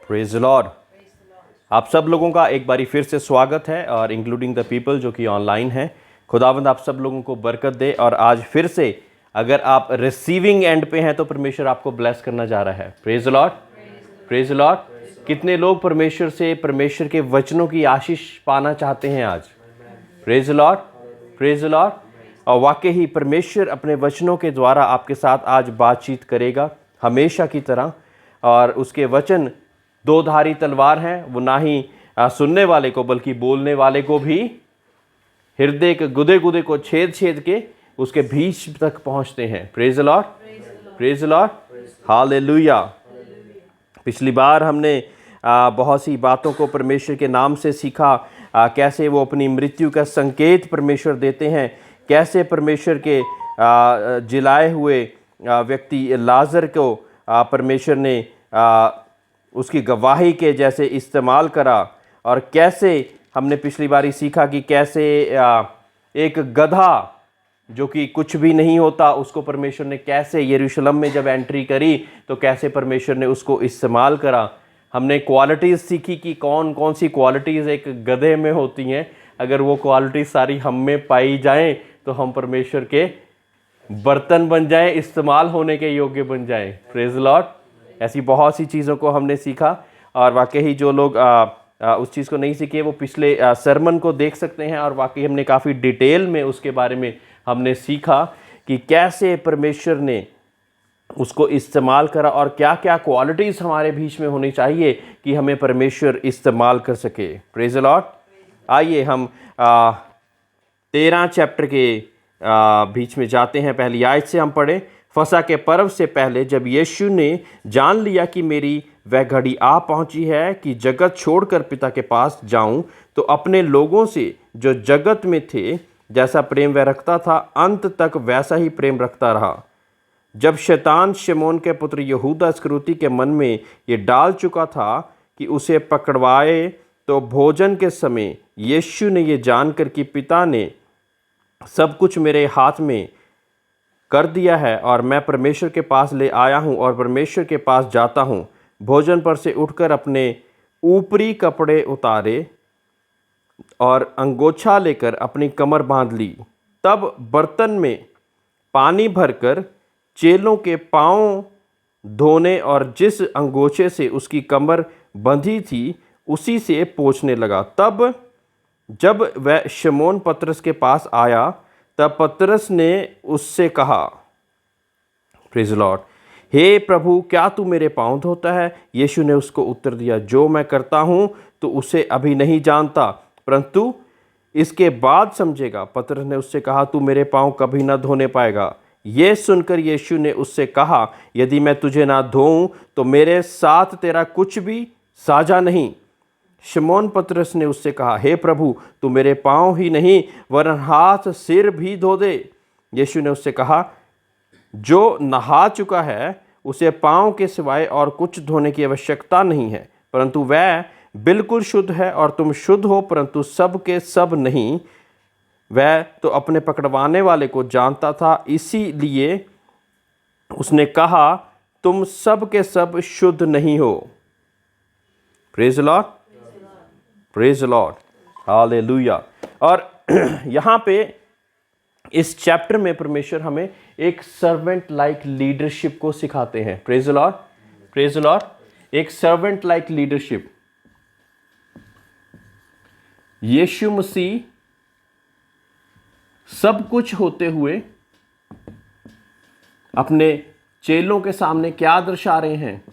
Praise the Lord. आप सब लोगों का एक बारी फिर से स्वागत है, और इंक्लूडिंग द पीपल जो कि ऑनलाइन हैं। खुदावंद आप सब लोगों को बरकत दे। और आज फिर से अगर आप रिसीविंग एंड पे हैं तो परमेश्वर आपको ब्लेस करना जा रहा है। Praise the Lord, praise the Lord. कितने लोग परमेश्वर से, परमेश्वर के वचनों की आशीष पाना चाहते हैं आज? Praise the Lord, praise the Lord. और वाकई ही परमेश्वर अपने वचनों के द्वारा आपके साथ आज बातचीत करेगा हमेशा की तरह। और उसके वचन दो धारी तलवार हैं, वो ना ही सुनने वाले को बल्कि बोलने वाले को भी हृदय के गुदे गुदे को छेद छेद के उसके बीच तक पहुंचते हैं। Praise the Lord, praise the Lord, hallelujah. पिछली बार हमने बहुत सी बातों को परमेश्वर के नाम से सीखा। कैसे वो अपनी मृत्यु का संकेत परमेश्वर देते हैं, कैसे परमेश्वर के जिलाए हुए व्यक्ति लाजर को परमेश्वर ने उसकी गवाही के जैसे इस्तेमाल करा। और कैसे हमने पिछली बारी सीखा कि कैसे एक गधा जो कि कुछ भी नहीं होता, उसको परमेश्वर ने कैसे यरूशलेम में जब एंट्री करी तो कैसे परमेश्वर ने उसको इस्तेमाल करा। हमने क्वालिटीज़ सीखी कि कौन कौन सी क्वालिटीज़ एक गधे में होती हैं। अगर वो क्वालिटीज़ सारी हम में पाई जाएं तो हम परमेश्वर के बर्तन बन जाएं, इस्तेमाल होने के योग्य बन जाएं। Praise the Lord. ऐसी बहुत सी चीज़ों को हमने सीखा। और वाकई ही जो लोग उस चीज़ को नहीं सीखे वो पिछले सरमन को देख सकते हैं। और वाकई हमने काफ़ी डिटेल में उसके बारे में हमने सीखा कि कैसे परमेश्वर ने उसको इस्तेमाल करा और क्या क्या क्वालिटीज़ हमारे बीच में होनी चाहिए कि हमें परमेश्वर इस्तेमाल कर सके। Praise the Lord. आइए हम 13 चैप्टर के बीच में जाते हैं। पहली आयत से हम पढ़ें। फसह के पर्व से पहले जब यीशु ने जान लिया कि मेरी वह घड़ी आ पहुंची है कि जगत छोड़कर पिता के पास जाऊं, तो अपने लोगों से जो जगत में थे जैसा प्रेम वह रखता था, अंत तक वैसा ही प्रेम रखता रहा। जब शैतान शमौन के पुत्र यहूदा इस्करियोती के मन में ये डाल चुका था कि उसे पकड़वाए, तो भोजन के समय यीशु ने ये जानकर कि पिता ने सब कुछ मेरे हाथ में कर दिया है और मैं परमेश्वर के पास ले आया हूँ और परमेश्वर के पास जाता हूँ, भोजन पर से उठकर अपने ऊपरी कपड़े उतारे और अंगोछा लेकर अपनी कमर बांध ली। तब बर्तन में पानी भरकर चेलों के पाँव धोने और जिस अंगोछे से उसकी कमर बंधी थी उसी से पोंछने लगा। तब जब वह शमौन पतरस के पास आया तब पतरस ने उससे कहा, प्रेज द लॉर्ड, हे प्रभु, क्या तू मेरे पाँव धोता है? यीशु ने उसको उत्तर दिया, जो मैं करता हूँ तो उसे अभी नहीं जानता, परंतु इसके बाद समझेगा। पतरस ने उससे कहा, तू मेरे पाँव कभी न धोने पाएगा। ये सुनकर यीशु ने उससे कहा, यदि मैं तुझे ना धोऊं तो मेरे साथ तेरा कुछ भी साझा नहीं। शमौन पतरस ने उससे कहा, हे प्रभु, तू मेरे पाँव ही नहीं वरन हाथ सिर भी धो दे। यीशु ने उससे कहा, जो नहा चुका है उसे पाँव के सिवाय और कुछ धोने की आवश्यकता नहीं है, परंतु वह बिल्कुल शुद्ध है। और तुम शुद्ध हो, परंतु सब के सब नहीं। वह तो अपने पकड़वाने वाले को जानता था, इसीलिए उसने कहा, तुम सब के सब शुद्ध नहीं हो। Praise the Lord, praise the Lord, hallelujah. और यहाँ पे इस चैप्टर में परमेश्वर हमें एक सर्वेंट लाइक लीडरशिप को सिखाते हैं। Praise the Lord, praise the Lord. एक सर्वेंट लाइक लीडरशिप। यीशु मसीह सब कुछ होते हुए अपने चेलों के सामने क्या दर्शा रहे हैं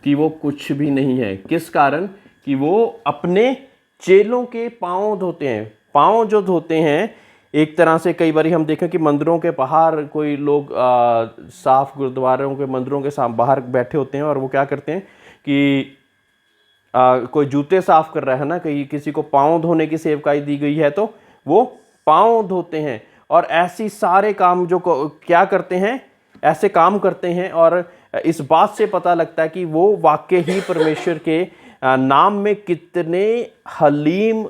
कि वो कुछ भी नहीं है। किस कारण? कि वो अपने चेलों के पाँव धोते हैं। पाँव जो धोते हैं, एक तरह से कई बार हम देखें कि मंदिरों के बाहर कोई लोग साफ गुरुद्वारों के मंदिरों के बाहर बैठे होते हैं और वो क्या करते हैं कि कोई जूते साफ कर रहा है ना, कहीं किसी को पाँव धोने की सेवकाई दी गई है तो वो पाँव धोते हैं। और ऐसी सारे काम जो क्या करते हैं, ऐसे काम करते हैं। और इस बात से पता लगता है कि वो वाकई ही परमेश्वर के नाम में कितने हलीम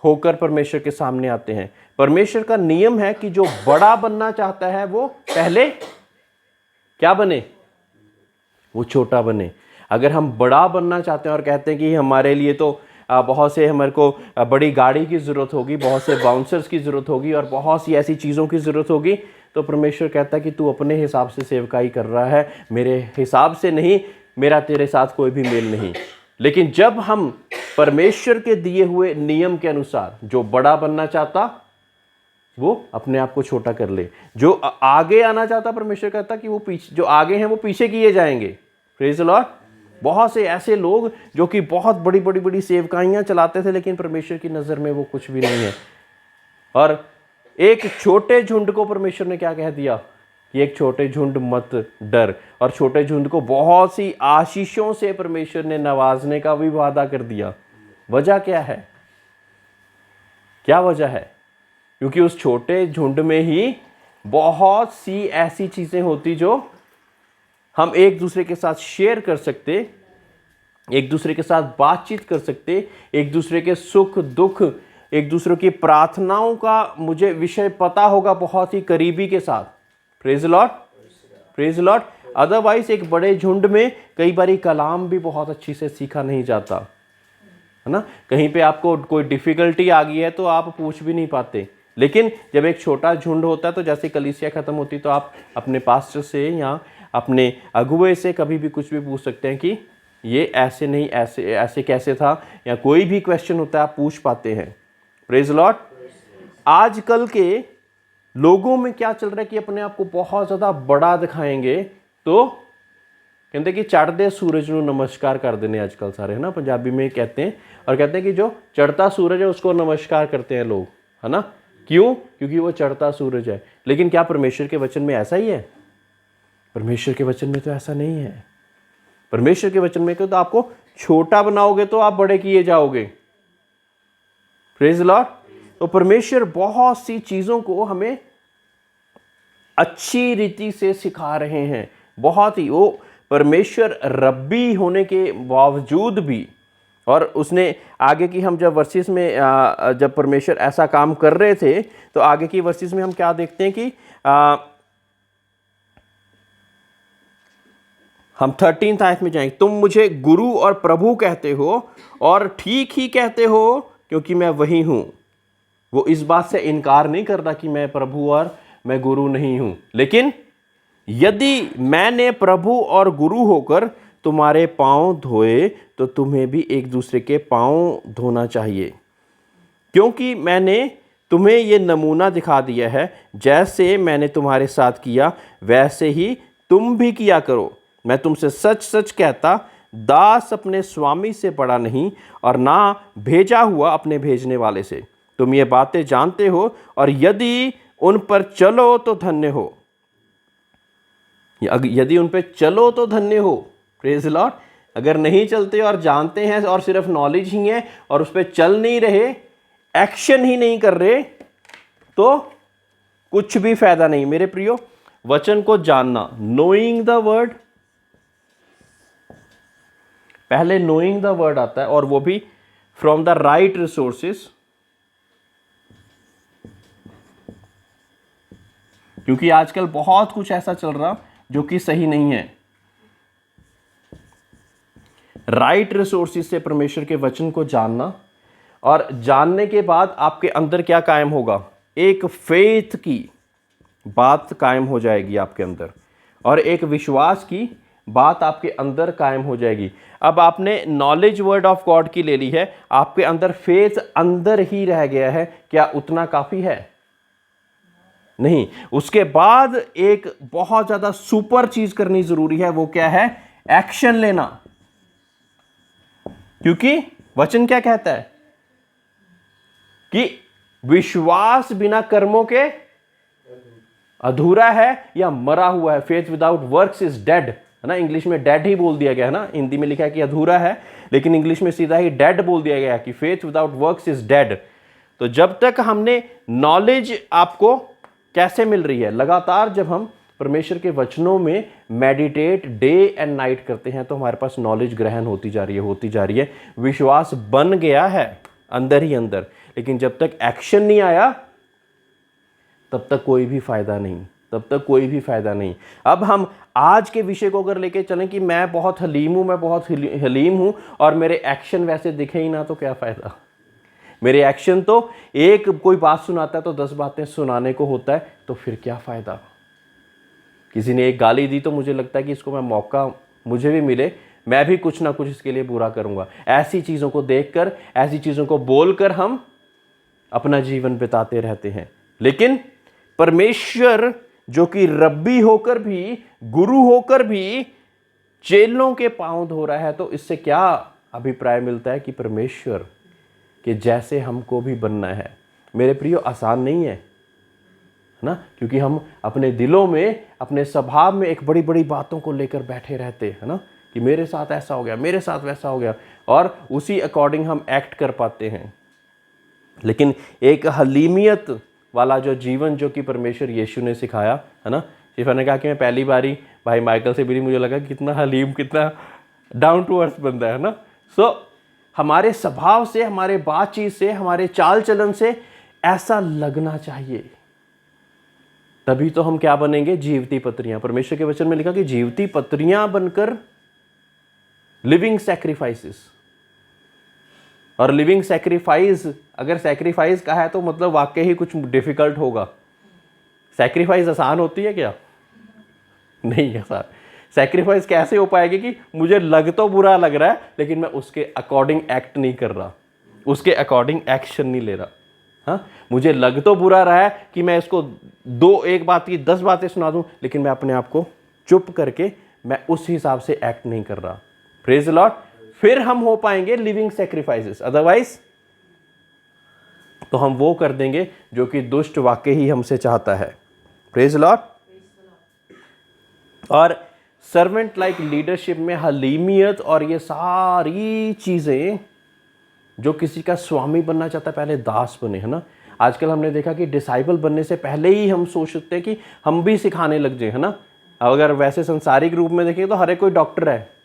होकर परमेश्वर के सामने आते हैं। परमेश्वर का नियम है कि जो बड़ा बनना चाहता है वो पहले क्या बने? वो छोटा बने। अगर हम बड़ा बनना चाहते हैं और कहते हैं कि हमारे लिए तो बहुत से हमारे को बड़ी गाड़ी की ज़रूरत होगी, बहुत से बाउंसर्स की ज़रूरत होगी और बहुत सी ऐसी चीज़ों की ज़रूरत होगी, तो परमेश्वर कहता है कि तू अपने हिसाब से सेवकाई कर रहा है, मेरे हिसाब से नहीं, मेरा तेरे साथ कोई भी मेल नहीं। लेकिन जब हम परमेश्वर के दिए हुए नियम के अनुसार, जो बड़ा बनना चाहता वो अपने आप को छोटा कर ले, जो आगे आना चाहता परमेश्वर कहता कि वो पीछे, जो आगे हैं वो पीछे किए जाएंगे। Praise the Lord. बहुत से ऐसे लोग जो कि बहुत बड़ी बड़ी बड़ी सेवकाइयां चलाते थे, लेकिन परमेश्वर की नज़र में वो कुछ भी नहीं है। और एक छोटे झुंड को परमेश्वर ने क्या कह दिया कि एक छोटे झुंड मत डर, और छोटे झुंड को बहुत सी आशीषों से परमेश्वर ने नवाजने का भी वादा कर दिया। वजह क्या है? क्या वजह है? क्योंकि उस छोटे झुंड में ही बहुत सी ऐसी चीज़ें होती जो हम एक दूसरे के साथ शेयर कर सकते, एक दूसरे के साथ बातचीत कर सकते, एक दूसरे के सुख दुख, एक दूसरे की प्रार्थनाओं का मुझे विषय पता होगा बहुत ही करीबी के साथ। Praise Lord, praise Lord. Otherwise एक बड़े झुंड में कई बारी कलाम भी बहुत अच्छी से सीखा नहीं जाता, है ना। कहीं पे आपको कोई डिफिकल्टी आ गई है तो आप पूछ भी नहीं पाते। लेकिन जब एक छोटा झुंड होता है तो जैसे कलीसिया खत्म होती तो आप अपने पास्टर से या अपने अगुवे से कभी भी कुछ भी पूछ सकते हैं कि ये ऐसे नहीं, ऐसे ऐसे कैसे था, या कोई भी क्वेश्चन होता है आप पूछ पाते हैं। Praise Lord. आजकल के लोगों में क्या चल रहा है कि अपने आप को बहुत ज़्यादा बड़ा दिखाएंगे तो कहते कि चढ़ते सूरज को नमस्कार कर देने आजकल सारे, है ना, पंजाबी में कहते हैं। और कहते हैं कि जो चढ़ता सूरज है उसको नमस्कार करते हैं लोग, है ना। क्यों? क्योंकि वो चढ़ता सूरज है। लेकिन क्या परमेश्वर के वचन में ऐसा ही है? परमेश्वर के वचन में तो ऐसा नहीं है। परमेश्वर के वचन में तो आपको छोटा बनाओगे तो आप बड़े किए जाओगे। Praise Lord. तो परमेश्वर बहुत सी चीजों को हमें अच्छी रीति से सिखा रहे हैं, बहुत ही। वो परमेश्वर रब्बी होने के बावजूद भी, और उसने आगे की हम जब वर्सेस में जब परमेश्वर ऐसा काम कर रहे थे तो आगे की वर्सेस में हम क्या देखते हैं कि हम 13th आयत में जाएंगे। तुम मुझे गुरु और प्रभु कहते हो और ठीक ही कहते हो क्योंकि मैं वही हूं। वो इस बात से इनकार नहीं करता कि मैं प्रभु और मैं गुरु नहीं हूं, लेकिन यदि मैंने प्रभु और गुरु होकर तुम्हारे पांव धोए तो तुम्हें भी एक दूसरे के पांव धोना चाहिए, क्योंकि मैंने तुम्हें ये नमूना दिखा दिया है, जैसे मैंने तुम्हारे साथ किया वैसे ही तुम भी किया करो। मैं तुमसे सच सच कहता, दास अपने स्वामी से बड़ा नहीं और ना भेजा हुआ अपने भेजने वाले से। तुम ये बातें जानते हो और यदि उन पर चलो तो धन्य हो। यदि उन पर चलो तो धन्य हो। Praise Lord. अगर नहीं चलते और जानते हैं और सिर्फ नॉलेज ही है और उस पर चल नहीं रहे, एक्शन ही नहीं कर रहे, तो कुछ भी फायदा नहीं। मेरे प्रियो, वचन को जानना, नोइंग द वर्ड, पहले नोइंग द वर्ड आता है और वो भी फ्रॉम द राइट रिसोर्सेस, क्योंकि आजकल बहुत कुछ ऐसा चल रहा जो कि सही नहीं है। राइट रिसोर्सेस से परमेश्वर के वचन को जानना, और जानने के बाद आपके अंदर क्या कायम होगा? एक फेथ की बात कायम हो जाएगी आपके अंदर, और एक विश्वास की बात आपके अंदर कायम हो जाएगी। अब आपने नॉलेज वर्ड ऑफ गॉड की ले ली है, आपके अंदर फेथ अंदर ही रह गया है, क्या उतना काफी है? नहीं। उसके बाद एक बहुत ज्यादा सुपर चीज करनी जरूरी है। वो क्या है? एक्शन लेना। क्योंकि वचन क्या कहता है कि विश्वास बिना कर्मों के अधूरा है या मरा हुआ है। Faith without works is dead, है ना। इंग्लिश में डेड ही बोल दिया गया है ना, हिंदी में लिखा है कि अधूरा है, लेकिन इंग्लिश में सीधा ही डेड बोल दिया गया है कि faith without works is dead. तो जब तक हमने नॉलेज, आपको कैसे मिल रही है? लगातार जब हम परमेश्वर के वचनों में मेडिटेट डे एंड नाइट करते हैं तो हमारे पास नॉलेज ग्रहण होती जा रही है, विश्वास बन गया है अंदर ही अंदर। लेकिन जब तक एक्शन नहीं आया तब तक कोई भी फायदा नहीं। तब तक कोई भी फायदा नहीं। अब हम आज के विषय को अगर लेके चलें कि मैं बहुत हलीम हूं, मैं बहुत हलीम हूं और मेरे एक्शन वैसे दिखे ही ना, तो क्या फायदा। मेरे एक्शन तो, एक कोई बात सुनाता है तो 10 बातें सुनाने को होता है, तो फिर क्या फायदा। किसी ने एक गाली दी तो मुझे लगता है कि इसको मैं मौका मुझे भी मिले, मैं भी कुछ ना कुछ इसके लिए बुरा करूंगा। ऐसी चीजों को देखकर, ऐसी चीजों को बोलकर हम अपना जीवन बिताते रहते हैं। लेकिन परमेश्वर जो कि रब्बी होकर भी, गुरु होकर भी चेलों के पांव धो रहा है, तो इससे क्या अभिप्राय मिलता है कि परमेश्वर के जैसे हमको भी बनना है। मेरे प्रियो, आसान नहीं है ना, क्योंकि हम अपने दिलों में, अपने स्वभाव में एक बड़ी बड़ी बातों को लेकर बैठे रहते हैं ना, कि मेरे साथ ऐसा हो गया, मेरे साथ वैसा हो गया, और उसी अकॉर्डिंग हम एक्ट कर पाते हैं। लेकिन एक हलीमियत वाला जो जीवन जो कि परमेश्वर यीशु ने सिखाया है ना, शिफा ने कहा कि मैं पहली बारी भाई माइकल से मिली, मुझे लगा कितना हलीम, कितना डाउन टू अर्थ बंदा है ना। सो हमारे स्वभाव से, हमारे बातचीत से, हमारे चाल चलन से ऐसा लगना चाहिए, तभी तो हम क्या बनेंगे, जीवती पत्रियां। परमेश्वर के वचन में लिखा कि जीवती पत्रियां बनकर लिविंग सैक्रिफाइसेस। और लिविंग सैक्रिफाइस, अगर सैक्रिफाइस कहा है तो मतलब वाकई ही कुछ डिफिकल्ट होगा। सैक्रिफाइस आसान होती है क्या? नहीं आसान। सैक्रिफाइस कैसे हो पाएगी कि मुझे लग तो बुरा लग रहा है, लेकिन मैं उसके अकॉर्डिंग एक्ट नहीं कर रहा, उसके अकॉर्डिंग एक्शन नहीं ले रहा। हाँ, मुझे लग तो बुरा रहा है कि मैं इसको एक बात की 10 बातें सुना दूं, लेकिन मैं अपने आप को चुप करके मैं उस हिसाब से एक्ट नहीं कर रहा। Praise the Lord. फिर हम हो पाएंगे लिविंग सैक्रिफाइसेस, अदरवाइज तो हम वो कर देंगे जो कि दुष्ट वाकई ही हमसे चाहता है। Praise the Lord. और सर्वेंट लाइक लीडरशिप में हलीमियत और ये सारी चीजें, जो किसी का स्वामी बनना चाहता है पहले दास बने, है ना। आजकल हमने देखा कि डिसाइपल बनने से पहले ही हम सोचते हैं कि हम भी सिखाने लग जाए, है ना। अगर वैसे संसारिक रूप में देखें तो हर एक कोई डॉक्टर है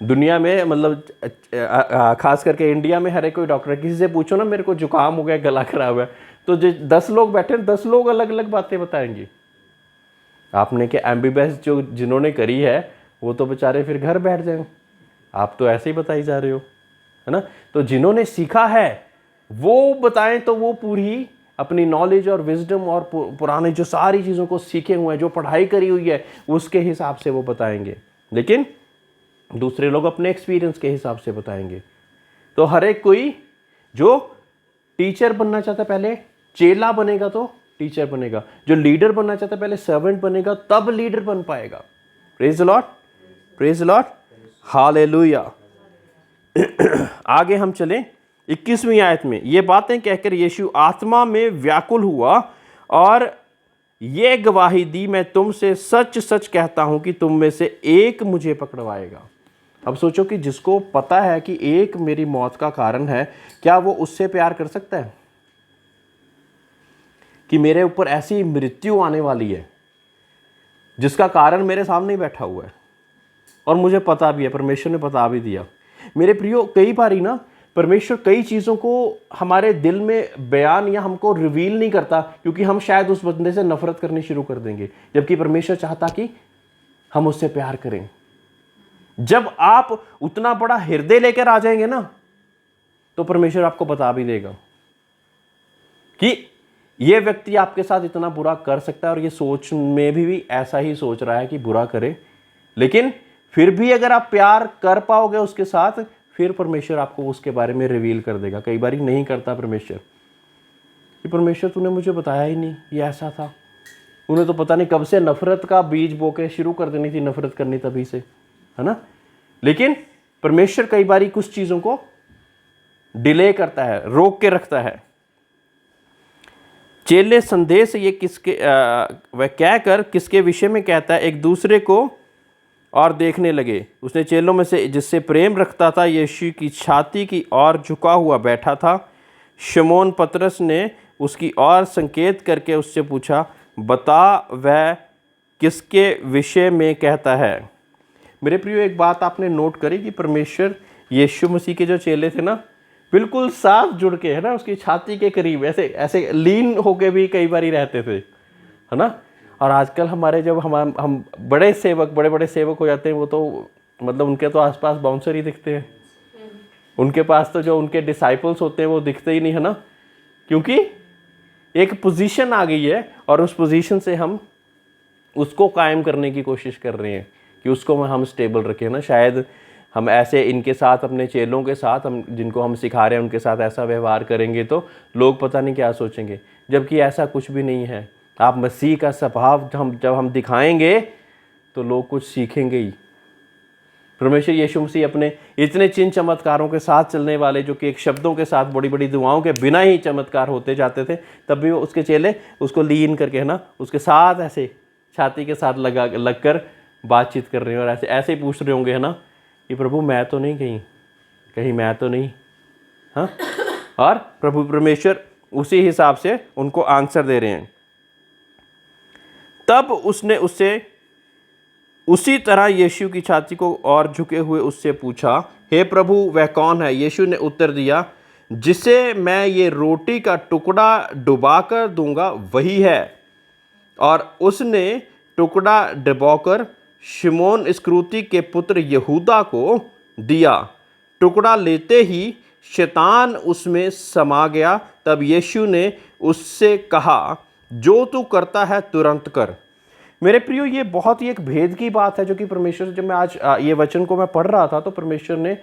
दुनिया में, मतलब खास करके इंडिया में हर एक कोई डॉक्टर है। किसी से पूछो ना मेरे को जुकाम हो गया, गला खराब है, तो जो 10 लोग बैठे 10 लोग अलग अलग बातें बताएंगे। आपने क्या एमबीबीएस जो जिन्होंने करी है वो तो बेचारे फिर घर बैठ जाएंगे, आप तो ऐसे ही बताई जा रहे हो, है ना। तो जिन्होंने सीखा है वो बताएं, तो वो पूरी अपनी नॉलेज और विजडम और पुराने जो सारी चीज़ों को सीखे हुए हैं, जो पढ़ाई करी हुई है, उसके हिसाब से वो बताएंगे। लेकिन दूसरे लोग अपने एक्सपीरियंस के हिसाब से बताएंगे। तो हर एक कोई जो टीचर बनना चाहता है पहले चेला बनेगा तो टीचर बनेगा, जो लीडर बनना चाहता है पहले सर्वेंट बनेगा तब लीडर बन पाएगा। Praise the Lord, praise the Lord, hallelujah. आगे हम चलें 21वीं आयत में। ये बातें कहकर यीशु आत्मा में व्याकुल हुआ और ये गवाही दी, मैं तुमसे सच सच कहता हूं कि तुम में से एक मुझे पकड़वाएगा। अब सोचो कि जिसको पता है कि एक मेरी मौत का कारण है, क्या वो उससे प्यार कर सकता है कि मेरे ऊपर ऐसी मृत्यु आने वाली है जिसका कारण मेरे सामने ही बैठा हुआ है और मुझे पता भी है, परमेश्वर ने बता भी दिया। मेरे प्रियो, कई बार ही ना परमेश्वर कई चीज़ों को हमारे दिल में बयान या हमको रिवील नहीं करता, क्योंकि हम शायद उस बंदे से नफरत करनी शुरू कर देंगे, जबकि परमेश्वर चाहता कि हम उससे प्यार करें। जब आप उतना बड़ा हृदय लेकर आ जाएंगे ना, तो परमेश्वर आपको बता भी देगा कि यह व्यक्ति आपके साथ इतना बुरा कर सकता है, और ये सोच में भी ऐसा ही सोच रहा है कि बुरा करे, लेकिन फिर भी अगर आप प्यार कर पाओगे उसके साथ, फिर परमेश्वर आपको उसके बारे में रिवील कर देगा। कई बार नहीं करता परमेश्वर कि परमेश्वर तूने मुझे बताया ही नहीं, ये ऐसा था, उन्हें तो पता नहीं कब से नफरत का बीज बोके शुरू कर देनी थी, नफरत करनी तभी से, है ना। लेकिन परमेश्वर कई बार कुछ चीजों को डिले करता है, रोक के रखता है। चेले संदेश ये किसके वह कहकर किसके विषय में कहता है, एक दूसरे को और देखने लगे। उसने चेलों में से जिससे प्रेम रखता था यीशु की छाती की ओर झुका हुआ बैठा था। शमौन पतरस ने उसकी ओर संकेत करके उससे पूछा, बता वह किसके विषय में कहता है। मेरे प्रियो, एक बात आपने नोट करी कि परमेश्वर यीशु मसीह के जो चेले थे ना, बिल्कुल साथ जुड़ के, है ना, उसकी छाती के करीब ऐसे ऐसे लीन होके भी कई बार ही रहते थे, है ना। और आजकल हमारे जब हम बड़े बड़े सेवक हो जाते हैं, वो तो मतलब उनके तो आसपास बाउंसर ही दिखते हैं, उनके पास तो जो उनके डिसाइपल्स होते हैं वो दिखते ही नहीं, है ना। क्योंकि एक पोजीशन आ गई है और उस पोजीशन से हम उसको कायम करने की कोशिश कर रहे हैं कि उसको हम स्टेबल रखें ना। शायद हम ऐसे इनके साथ, अपने चेलों के साथ, हम जिनको हम सिखा रहे हैं उनके साथ ऐसा व्यवहार करेंगे तो लोग पता नहीं क्या सोचेंगे, जबकि ऐसा कुछ भी नहीं है। आप मसीह का स्वभाव जब हम दिखाएंगे तो लोग कुछ सीखेंगे ही। परमेश्वर यीशु मसीह अपने इतने चिन्ह चमत्कारों के साथ चलने वाले, जो कि एक शब्दों के साथ, बड़ी बड़ी दुआओं के बिना ही चमत्कार होते जाते थे, तब भी वो उसके चेले उसको लीन करके, है ना, उसके साथ ऐसे छाती के साथ लग कर बातचीत कर रहे हैं और ऐसे ऐसे ही पूछ रहे होंगे, है ना, कि प्रभु मैं तो नहीं, कहीं मैं तो नहीं, हाँ। और प्रभु परमेश्वर उसी हिसाब से उनको आंसर दे रहे हैं। तब उसने उससे उसी तरह यीशु की छाती को और झुके हुए उससे पूछा, हे प्रभु वह कौन है? यीशु ने उत्तर दिया, जिसे मैं ये रोटी का टुकड़ा डुबाकर दूंगा वही है। और उसने टुकड़ा डुबाकर शिमोन इस्करियोती के पुत्र यहूदा को दिया। टुकड़ा लेते ही शैतान उसमें समा गया। तब यीशु ने उससे कहा, जो तू करता है तुरंत कर। मेरे प्रियो, ये बहुत ही एक भेद की बात है जो कि परमेश्वर, जब मैं आज ये वचन को मैं पढ़ रहा था तो परमेश्वर ने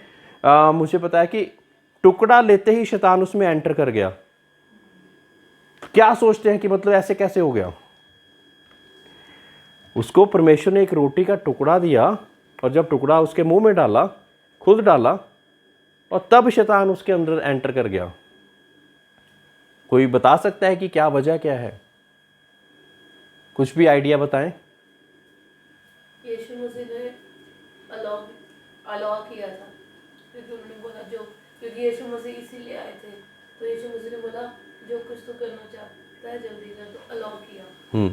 मुझे बताया कि टुकड़ा लेते ही शैतान उसमें एंटर कर गया। क्या सोचते हैं कि मतलब ऐसे कैसे हो गया? उसको परमेश्वर ने एक रोटी का टुकड़ा दिया और जब टुकड़ा उसके मुंह में डाला, खुद डाला, और तब शैतान उसके अंदर एंटर कर गया। कोई बता सकता है कि क्या वजह क्या है? कुछ भी आइडिया बताएं। यीशु मसीह ने अलाउ किया था, क्योंकि उन्होंने बोला क्योंकि यीशु मसीह इसीलिए आए थे, तो यीशु मसीह ने बोला जो कुछ तो करना चाहता है जल्दी कर, तो अलाउ किया।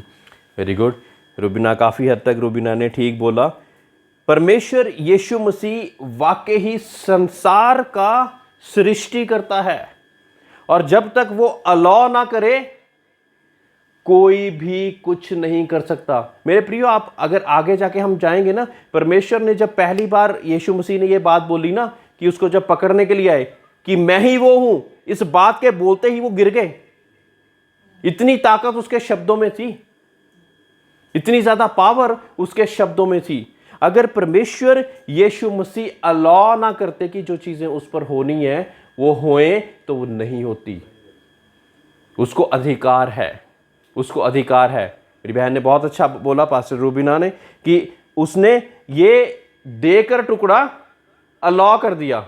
वेरी गुड रुबीना, काफ़ी हद तक रुबीना ने ठीक बोला। परमेश्वर यीशु मसीह वाकई ही संसार का सृष्टि करता है, और जब तक वो अलाउ ना करे कोई भी कुछ नहीं कर सकता। मेरे प्रियो, आप अगर आगे जाके हम जाएंगे ना, परमेश्वर ने जब पहली बार यीशु मसीह ने ये बात बोली ना, कि उसको जब पकड़ने के लिए आए कि मैं ही वो हूं, इस बात के बोलते ही वो गिर गए। इतनी ताकत उसके शब्दों में थी, इतनी ज्यादा पावर उसके शब्दों में थी। अगर परमेश्वर यीशु मसीह अलाउ ना करते कि जो चीजें उस पर होनी है वो होए, तो वो नहीं होती। उसको अधिकार है, उसको अधिकार है। मेरी बहन ने बहुत अच्छा बोला, पास्टर रूबीना ने, कि उसने ये देकर टुकड़ा अलाउ कर दिया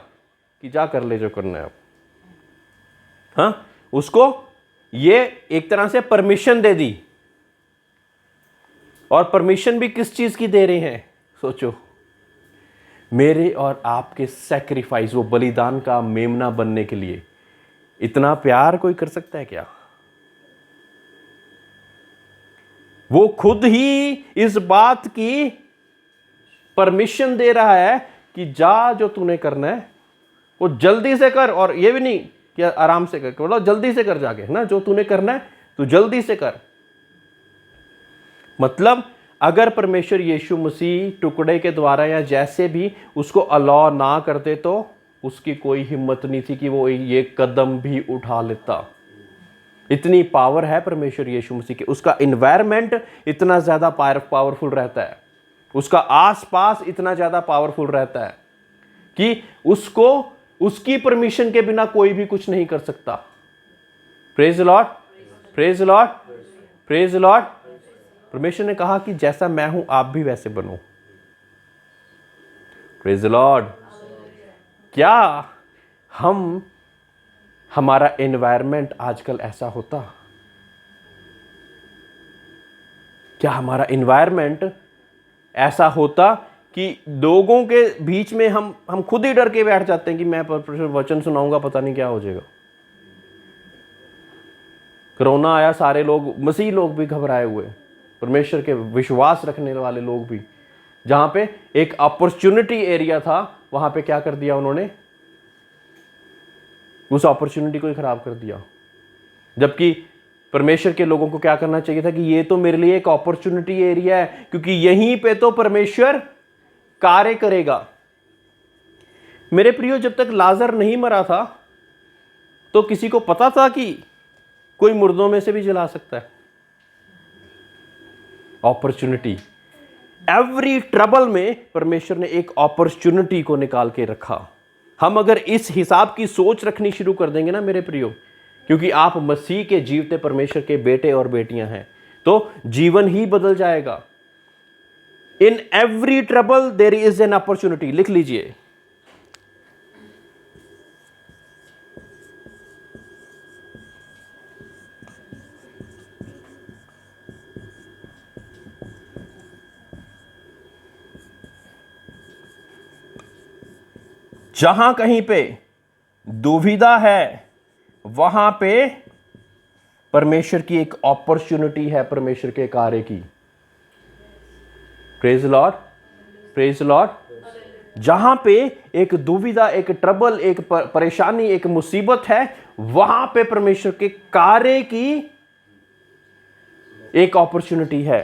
कि जा कर ले जो करना है अब। हाँ, उसको ये एक तरह से परमिशन दे दी। और परमिशन भी किस चीज की दे रहे हैं? सोचो, मेरे और आपके सैक्रिफाइस, वो बलिदान का मेमना बनने के लिए। इतना प्यार कोई कर सकता है क्या? वो खुद ही इस बात की परमिशन दे रहा है कि जा, जो तूने करना है वो जल्दी से कर। और ये भी नहीं कि आराम से कर, बोलो जल्दी से कर जाके, है ना, जो तूने करना है तू जल्दी से कर। मतलब अगर परमेश्वर यीशु मसीह टुकड़े के द्वारा या जैसे भी उसको अलाउ ना करते तो उसकी कोई हिम्मत नहीं थी कि वो ये कदम भी उठा लेता। इतनी पावर है परमेश्वर यीशु मसीह की। उसका इन्वायरमेंट इतना ज़्यादा पावरफुल रहता है, उसका आसपास इतना ज़्यादा पावरफुल रहता है कि उसको उसकी परमिशन के बिना कोई भी कुछ नहीं कर सकता। Praise the Lord, praise the Lord, praise the Lord. परमेश्वर ने कहा कि जैसा मैं हूं आप भी वैसे बनो। Praise the Lord. क्या हमारा एनवायरनमेंट आजकल ऐसा होता? क्या हमारा एनवायरनमेंट ऐसा होता कि लोगों के बीच में हम खुद ही डर के बैठ जाते हैं कि मैं वचन सुनाऊंगा पता नहीं क्या हो जाएगा। कोरोना आया, सारे लोग, मसीह लोग भी घबराए हुए, परमेश्वर के विश्वास रखने वाले लोग भी। जहां पे एक अपॉर्चुनिटी एरिया था, वहां पे क्या कर दिया उन्होंने? उस अपॉर्चुनिटी को ही खराब कर दिया। जबकि परमेश्वर के लोगों को क्या करना चाहिए था कि ये तो मेरे लिए एक अपॉर्चुनिटी एरिया है, क्योंकि यहीं पे तो परमेश्वर कार्य करेगा। मेरे प्रियो, जब तक लाजर नहीं मरा था तो किसी को पता था कि कोई मुर्दों में से भी जला सकता है? अपॉर्चुनिटी, एवरी ट्रबल में परमेश्वर ने एक अपॉर्चुनिटी को निकाल के रखा। हम अगर इस हिसाब की सोच रखनी शुरू कर देंगे ना मेरे प्रियो, क्योंकि आप मसीह के जीवते परमेश्वर के बेटे और बेटियां हैं, तो जीवन ही बदल जाएगा। In every trouble there is an opportunity. लिख लीजिए, जहां कहीं पे दुविधा है वहां पे परमेश्वर की एक अपॉर्चुनिटी है, परमेश्वर के कार्य की। Praise Lord, praise Lord. जहां पे एक दुविधा, एक ट्रबल, एक परेशानी, एक मुसीबत है, वहां पे परमेश्वर के कार्य की एक अपॉर्चुनिटी है।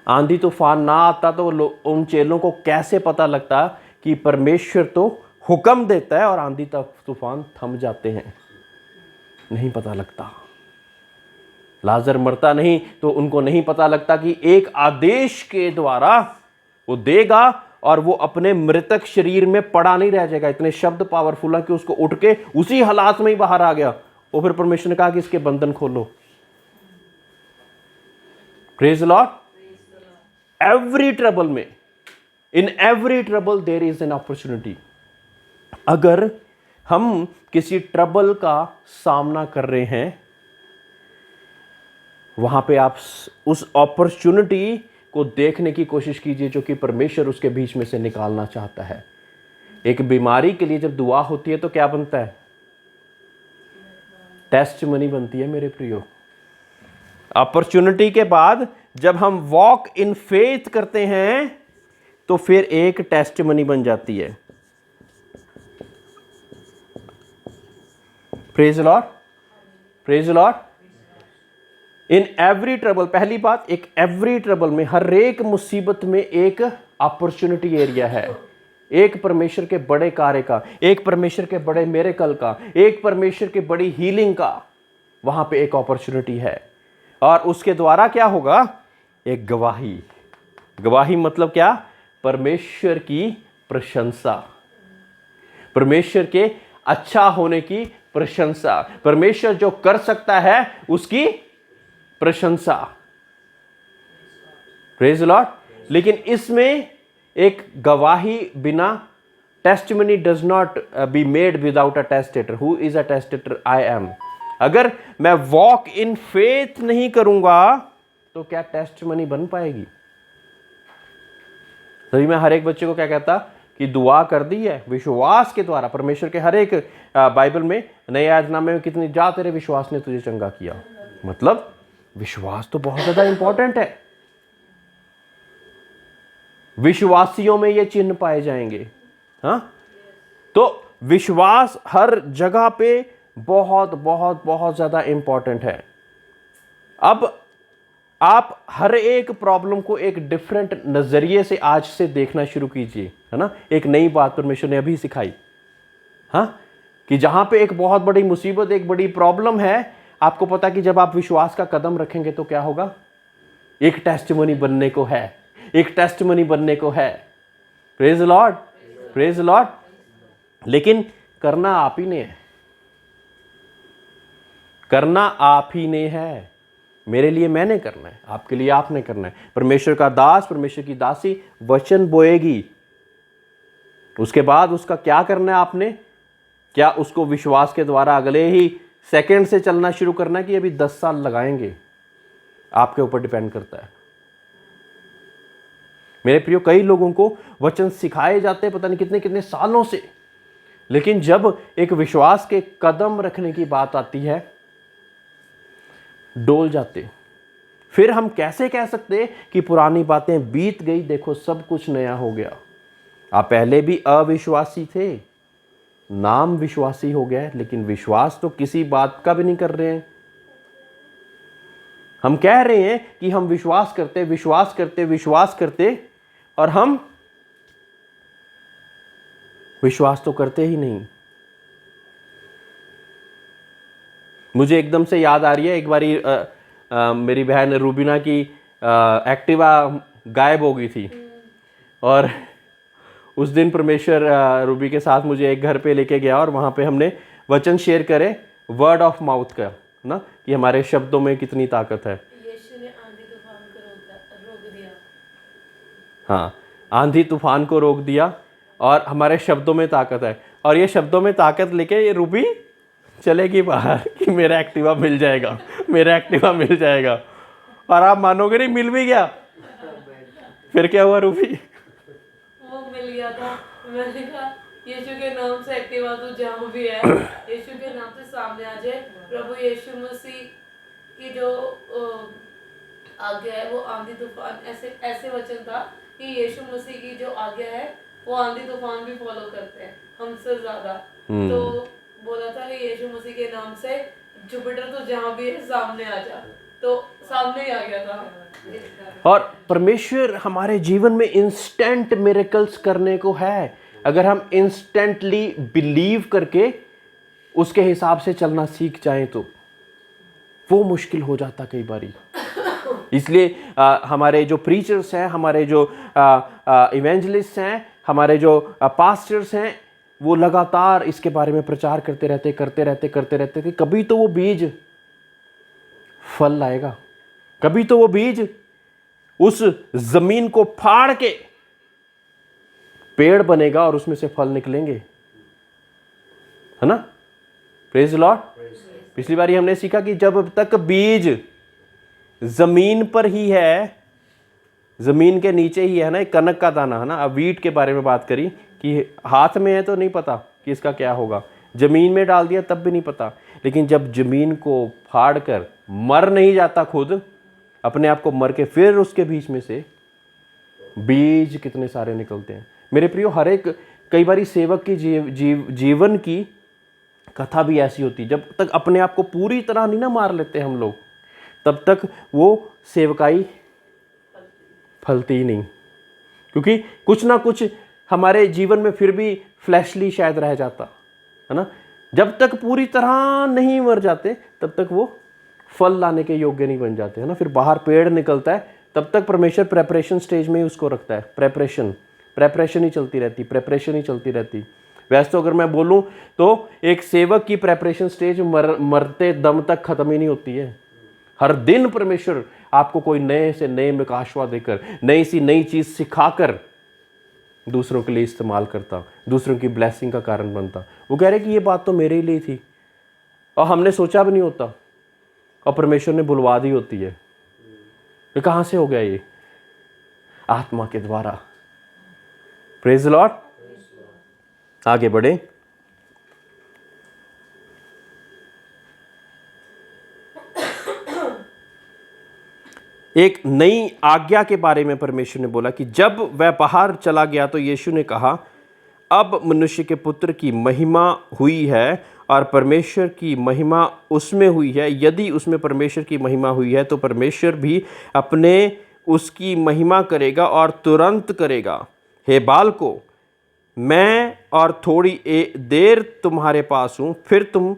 आंधी तूफान ना आता तो उन चेलों को कैसे पता लगता कि परमेश्वर तो हुक्म देता है और आंधी तूफान थम जाते हैं? नहीं पता लगता। लाजर मरता नहीं तो उनको नहीं पता लगता कि एक आदेश के द्वारा वो देगा और वो अपने मृतक शरीर में पड़ा नहीं रह जाएगा। इतने शब्द पावरफुल है कि उसको उठ के उसी हालात में ही बाहर आ गया। और फिर परमेश्वर ने कहा कि इसके बंधन खोलो। Praise Lord. एवरी ट्रबल में, in every trouble there is an opportunity. अगर हम किसी ट्रबल का सामना कर रहे हैं, वहां पे आप उस अपॉर्चुनिटी को देखने की कोशिश कीजिए जो कि परमेश्वर उसके बीच में से निकालना चाहता है। एक बीमारी के लिए जब दुआ होती है तो क्या बनता है? टेस्टिमनी बनती है मेरे प्रियो। अपॉर्चुनिटी के बाद जब हम वॉक इन फेथ करते हैं तो फिर एक टेस्टिमनी बन जाती है। Praise Lord, praise Lord. इन एवरी ट्रबल, पहली बात, एक एवरी ट्रबल में, हर एक मुसीबत में एक अपॉर्चुनिटी एरिया है। एक परमेश्वर के बड़े कार्य का, एक परमेश्वर के बड़े मिरेकल का, एक परमेश्वर के बड़ी हीलिंग का, वहां पे एक अपॉर्चुनिटी है। और उसके द्वारा क्या होगा? एक गवाही। गवाही मतलब क्या? परमेश्वर की प्रशंसा, परमेश्वर के अच्छा होने की प्रशंसा, परमेश्वर जो कर सकता है उसकी प्रशंसा। Praise Lord. लेकिन इसमें एक गवाही बिना, testimony does not be made without a testator. Who is a testator? I am. अगर मैं वॉक इन फेथ नहीं करूंगा तो क्या टेस्टिमनी बन पाएगी? तभी मैं हर एक बच्चे को क्या कहता कि दुआ कर दी है विश्वास के द्वारा। परमेश्वर के हर एक बाइबल में, नए आयतनामे में कितनी, जा तेरे विश्वास ने तुझे चंगा किया। मतलब विश्वास तो बहुत ज्यादा इंपॉर्टेंट है। विश्वासियों में ये चिन्ह पाए जाएंगे। हाँ, तो विश्वास हर जगह पे बहुत बहुत बहुत ज्यादा इंपॉर्टेंट है। अब आप हर एक प्रॉब्लम को एक डिफरेंट नजरिए से आज से देखना शुरू कीजिए, है ना। एक नई बात परमेश्वर ने अभी सिखाई, हाँ, कि जहां पे एक बहुत बड़ी मुसीबत, एक बड़ी प्रॉब्लम है, आपको पता कि जब आप विश्वास का कदम रखेंगे तो क्या होगा? एक टेस्टिमनी बनने को है, एक टेस्टिमनी बनने को है। Praise Lord, praise Lord. लेकिन करना आप ही ने है, करना आप ही ने है। मेरे लिए मैंने करना है, आपके लिए आपने करना है। परमेश्वर का दास, परमेश्वर की दासी वचन बोएगी, उसके बाद उसका क्या करना है आपने? क्या उसको विश्वास के द्वारा अगले ही सेकंड से चलना शुरू करना है कि अभी 10 साल लगाएंगे? आपके ऊपर डिपेंड करता है। मेरे प्रियो, कई लोगों को वचन सिखाए जाते हैं पता नहीं कितने कितने सालों से, लेकिन जब एक विश्वास के कदम रखने की बात आती है डोल जाते। फिर हम कैसे कह सकते कि पुरानी बातें बीत गई, देखो सब कुछ नया हो गया? आप पहले भी अविश्वासी थे, नाम विश्वासी हो गया, लेकिन विश्वास तो किसी बात का भी नहीं कर रहे हैं। हम कह रहे हैं कि हम विश्वास करते विश्वास करते विश्वास करते, और हम विश्वास तो करते ही नहीं। मुझे एकदम से याद आ रही है, एक बारी मेरी बहन रूबीना की एक्टिवा गायब हो गई थी, और उस दिन परमेश्वर रूबी के साथ मुझे एक घर पे लेके गया, और वहाँ पे हमने वचन शेयर करे वर्ड ऑफ माउथ का ना, कि हमारे शब्दों में कितनी ताकत है। यीशु ने आंधी तूफान को रोक दिया। हाँ, आंधी तूफान को रोक दिया, और हमारे शब्दों में ताकत है। और ये शब्दों में ताकत लेके ये रूबी चलेगी बाहर कि मेरा एक्टिवा मिल जाएगा, मेरा एक्टिवा मिल जाएगा, और आप मानोगे नहीं, मिल भी गया। फिर क्या हुआ रूबी? वो मिल गया था। मैंने कहा यीशु के नाम से एक्टिवा तू जहाँ भी है, यीशु के नाम से सामने आ जाए। प्रभु यीशु मसीह की जो आज्ञा है वो आंधी तूफान, ऐसे ऐसे वचन था कि यीशु मसीह की जो आज्ञा है वो आंधी तूफान भी फॉलो करते हैं हमसे ज्यादा। तो बोला था कि यीशु मसीह के नाम से जुपिटर तो जहाँ भी है सामने आ जा, तो सामने ही आ गया था। और परमेश्वर हमारे जीवन में इंस्टेंट मिरेकल्स करने को है, अगर हम इंस्टेंटली बिलीव करके उसके हिसाब से चलना सीख जाएं तो। वो मुश्किल हो जाता कई बारी। इसलिए हमारे जो प्रीचर्स हैं, हमारे जो इवेंजलिस्ट हैं, हमारे जो पास्टर्स हैं, वो लगातार इसके बारे में प्रचार करते रहते कि कभी तो वो बीज फल लाएगा, कभी तो वो बीज उस जमीन को फाड़ के पेड़ बनेगा और उसमें से फल निकलेंगे, है ना? Praise Lord. पिछली बारी हमने सीखा कि जब तक बीज जमीन पर ही है, जमीन के नीचे ही है ना, एक कनक का दाना, है ना। अब वीट के बारे में बात करी कि हाथ में है तो नहीं पता कि इसका क्या होगा, जमीन में डाल दिया तब भी नहीं पता, लेकिन जब जमीन को फाड़ कर मर नहीं जाता, खुद अपने आप को मर के फिर उसके बीच में से बीज कितने सारे निकलते हैं। मेरे प्रियो, हर एक कई बारी सेवक की जीवन की कथा भी ऐसी होती, जब तक अपने आप को पूरी तरह नहीं ना मार लेते हम लोग, तब तक वो सेवकाई फलती ही नहीं, क्योंकि कुछ ना कुछ हमारे जीवन में फिर भी फ्लैशली शायद रह जाता, है ना। जब तक पूरी तरह नहीं मर जाते तब तक वो फल लाने के योग्य नहीं बन जाते, है ना। फिर बाहर पेड़ निकलता है, तब तक परमेश्वर प्रेपरेशन स्टेज में ही उसको रखता है। प्रेपरेशन ही चलती रहती, प्रेपरेशन ही चलती रहती। वैसे तो अगर मैं बोलूं तो एक सेवक की प्रेपरेशन स्टेज मरते दम तक खत्म ही नहीं होती है। हर दिन परमेश्वर आपको कोई नए से नए में आशीर्वाद देकर, नई सी नई चीज सिखाकर दूसरों के लिए इस्तेमाल करता, दूसरों की ब्लेसिंग का कारण बनता। वो कह रहे कि ये बात तो मेरे लिए थी और हमने सोचा भी नहीं होता, और परमेश्वर ने बुलवा दी होती है। ये कहां से हो गया? ये आत्मा के द्वारा। Praise the Lord. आगे बढ़े। एक नई आज्ञा के बारे में परमेश्वर ने बोला कि जब वह बाहर चला गया तो यीशु ने कहा, अब मनुष्य के पुत्र की महिमा हुई है और परमेश्वर की महिमा उसमें हुई है। यदि उसमें परमेश्वर की महिमा हुई है तो परमेश्वर भी अपने उसकी महिमा करेगा और तुरंत करेगा। हे बालको, मैं और थोड़ी देर तुम्हारे पास हूँ, फिर तुम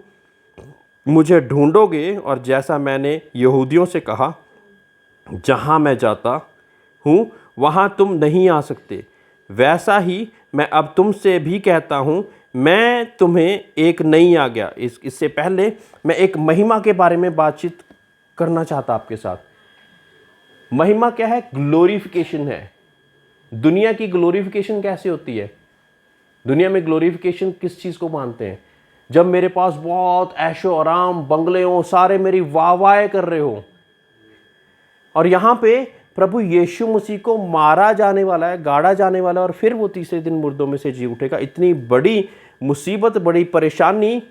मुझे ढूंढोगे, और जैसा मैंने यहूदियों से कहा, जहाँ मैं जाता हूँ वहाँ तुम नहीं आ सकते, वैसा ही मैं अब तुमसे भी कहता हूँ। मैं तुम्हें एक नई आज्ञा, इससे पहले मैं एक महिमा के बारे में बातचीत करना चाहता आपके साथ। महिमा क्या है? ग्लोरिफिकेशन है। दुनिया की ग्लोरिफिकेशन कैसे होती है? दुनिया में ग्लोरिफिकेशन किस चीज़ को मानते हैं? जब मेरे पास बहुत ऐशो आराम बंगले हो, सारे मेरी वाह कर रहे हो। और यहाँ पे प्रभु यीशु मसीह को मारा जाने वाला है, गाड़ा जाने वाला है, और फिर वो तीसरे दिन मुर्दों में से जी उठेगा। इतनी बड़ी मुसीबत, बड़ी परेशानी,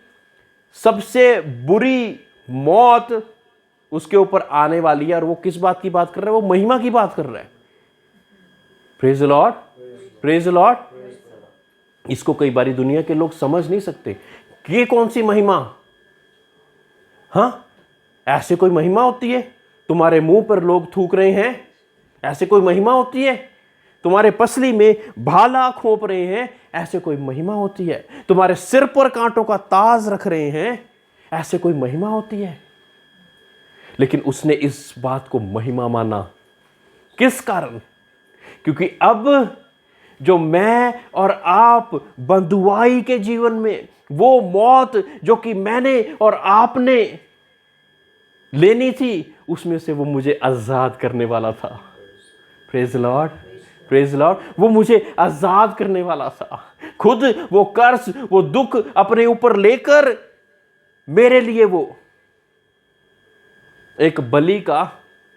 सबसे बुरी मौत उसके ऊपर आने वाली है, और वो किस बात की बात कर रहा है? वो महिमा की बात कर रहा है। Praise the Lord, praise the Lord. इसको कई बारी दुनिया के लोग समझ नहीं सकते, ये कौन सी महिमा? हाँ, ऐसे कोई महिमा होती है? तुम्हारे मुंह पर लोग थूक रहे हैं, ऐसे कोई महिमा होती है? तुम्हारे पसली में भाला खोप रहे हैं, ऐसे कोई महिमा होती है? तुम्हारे सिर पर कांटों का ताज रख रहे हैं, ऐसे कोई महिमा होती है? लेकिन उसने इस बात को महिमा माना। किस कारण? क्योंकि अब जो मैं और आप बंधुआई के जीवन में, वो मौत जो कि मैंने और आपने लेनी थी, उसमें से वो मुझे आजाद करने वाला था। Praise Lord, praise Lord. वो मुझे आजाद करने वाला था। खुद वो कर्ज, वो दुख अपने ऊपर लेकर मेरे लिए वो एक बलि का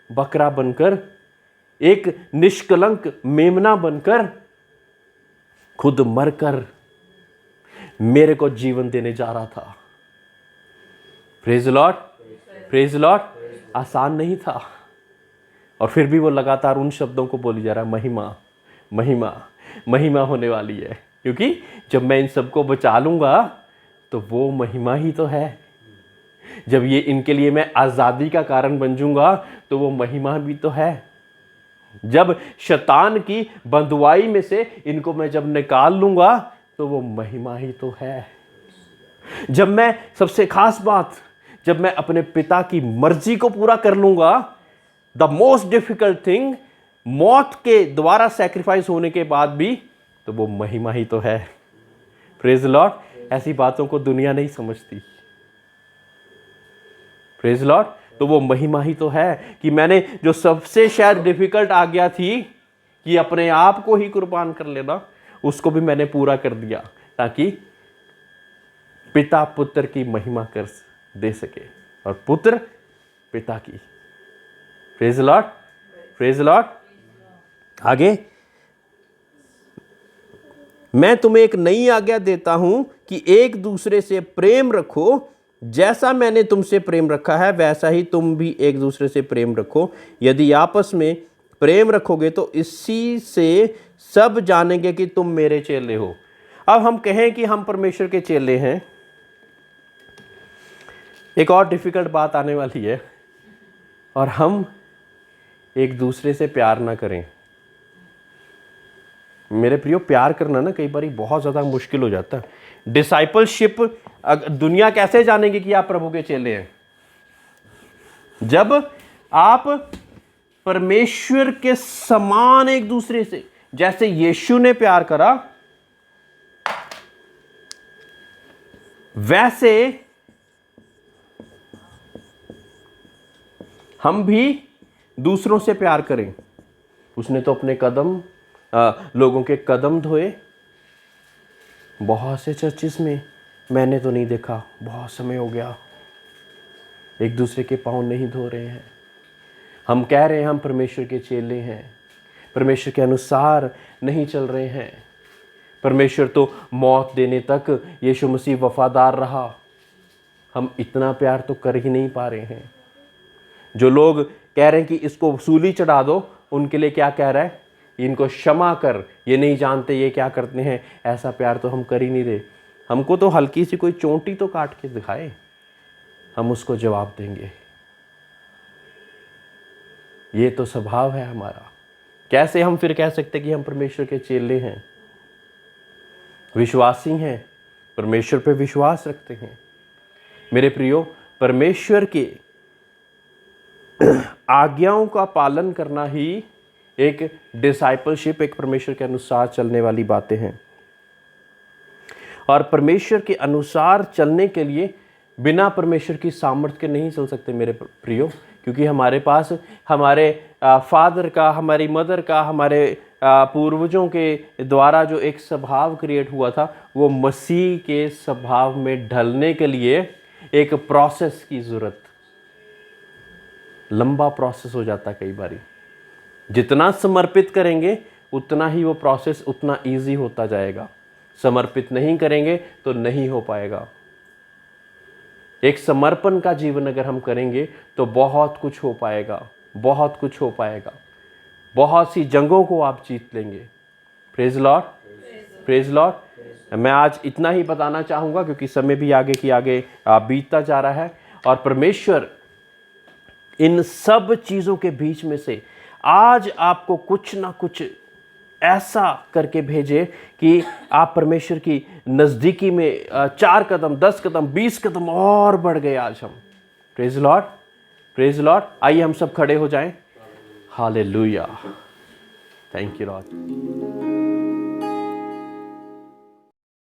बकरा बनकर, एक निष्कलंक मेमना बनकर, खुद मरकर मेरे को जीवन देने जा रहा था। Praise Lord, praise Lord. आसान नहीं था, और फिर भी वो लगातार उन शब्दों को बोली जा रहा, महिमा, महिमा, महिमा होने वाली है। क्योंकि जब मैं इन सबको बचा लूंगा तो वो महिमा ही तो है। जब ये इनके लिए मैं आज़ादी का कारण बन जाऊंगा तो वो महिमा भी तो है। जब शैतान की बंधुआई में से इनको मैं जब निकाल लूंगा तो वो महिमा ही तो है। जब मैं, सबसे खास बात, जब मैं अपने पिता की मर्जी को पूरा कर लूंगा, द मोस्ट डिफिकल्ट थिंग, मौत के द्वारा सैक्रिफाइस होने के बाद भी, तो वो महिमा ही तो है। Praise Lord. ऐसी बातों को दुनिया नहीं समझती। Praise Lord. तो वो महिमा ही तो है कि मैंने जो सबसे शायद डिफिकल्ट आज्ञा थी कि अपने आप को ही कुर्बान कर लेना, उसको भी मैंने पूरा कर दिया, ताकि पिता पुत्र की महिमा कर दे सके और पुत्र पिता की। Praise Lord, praise Lord. आगे, मैं तुम्हें एक नई आज्ञा देता हूं कि एक दूसरे से प्रेम रखो। जैसा मैंने तुमसे प्रेम रखा है वैसा ही तुम भी एक दूसरे से प्रेम रखो। यदि आपस में प्रेम रखोगे तो इसी से सब जानेंगे कि तुम मेरे चेले हो। अब हम कहें कि हम परमेश्वर के चेले हैं, एक और डिफिकल्ट बात आने वाली है, और हम एक दूसरे से प्यार ना करें। मेरे प्रियो, प्यार करना ना कई बार बहुत ज़्यादा मुश्किल हो जाता है। डिसाइपलशिप दुनिया कैसे जानेगी कि आप प्रभु के चेले हैं? जब आप परमेश्वर के समान एक दूसरे से, जैसे यीशु ने प्यार करा, वैसे हम भी दूसरों से प्यार करें। उसने तो अपने कदम, लोगों के कदम धोए। बहुत से चर्चिस में मैंने तो नहीं देखा, बहुत समय हो गया, एक दूसरे के पाँव नहीं धो रहे हैं। हम कह रहे हैं हम परमेश्वर के चेले हैं, परमेश्वर के अनुसार नहीं चल रहे हैं। परमेश्वर तो मौत देने तक यीशु मसीह वफादार रहा, हम इतना प्यार तो कर ही नहीं पा रहे हैं। जो लोग कह रहे हैं कि इसको सूली चढ़ा दो, उनके लिए क्या कह रहा है? इनको क्षमा कर, ये नहीं जानते ये क्या करते हैं। ऐसा प्यार तो हम कर ही नहीं रहे। हमको तो हल्की सी कोई चोंटी तो काट के दिखाए, हम उसको जवाब देंगे। ये तो स्वभाव है हमारा। कैसे हम फिर कह सकते कि हम परमेश्वर के चेले हैं, विश्वासी हैं, परमेश्वर पे विश्वास रखते हैं? मेरे प्रियो, परमेश्वर के आज्ञाओं का पालन करना ही एक डिसाइपलशिप, एक परमेश्वर के अनुसार चलने वाली बातें हैं। और परमेश्वर के अनुसार चलने के लिए बिना परमेश्वर की सामर्थ्य के नहीं चल सकते मेरे प्रियो, क्योंकि हमारे पास हमारे फादर का, हमारी मदर का, हमारे पूर्वजों के द्वारा जो एक स्वभाव क्रिएट हुआ था, वो मसीह के स्वभाव में ढलने के लिए एक प्रोसेस की ज़रूरत, लंबा प्रोसेस हो जाता कई बारी। जितना समर्पित करेंगे उतना ही वो प्रोसेस उतना इजी होता जाएगा। समर्पित नहीं करेंगे तो नहीं हो पाएगा। एक समर्पण का जीवन अगर हम करेंगे तो बहुत कुछ हो पाएगा, बहुत कुछ हो पाएगा। बहुत सी जंगों को आप जीत लेंगे। Praise Lord, praise Lord. मैं आज इतना ही बताना चाहूँगा क्योंकि समय भी आगे की आगे बीतता जा रहा है। और परमेश्वर इन सब चीज़ों के बीच में से आज आपको कुछ ना कुछ ऐसा करके भेजे कि आप परमेश्वर की नज़दीकी में 4 कदम, 10 कदम, 20 कदम और बढ़ गए आज हम। Praise Lord, praise Lord. आइए हम सब खड़े हो जाएं। Hallelujah, thank you Lord.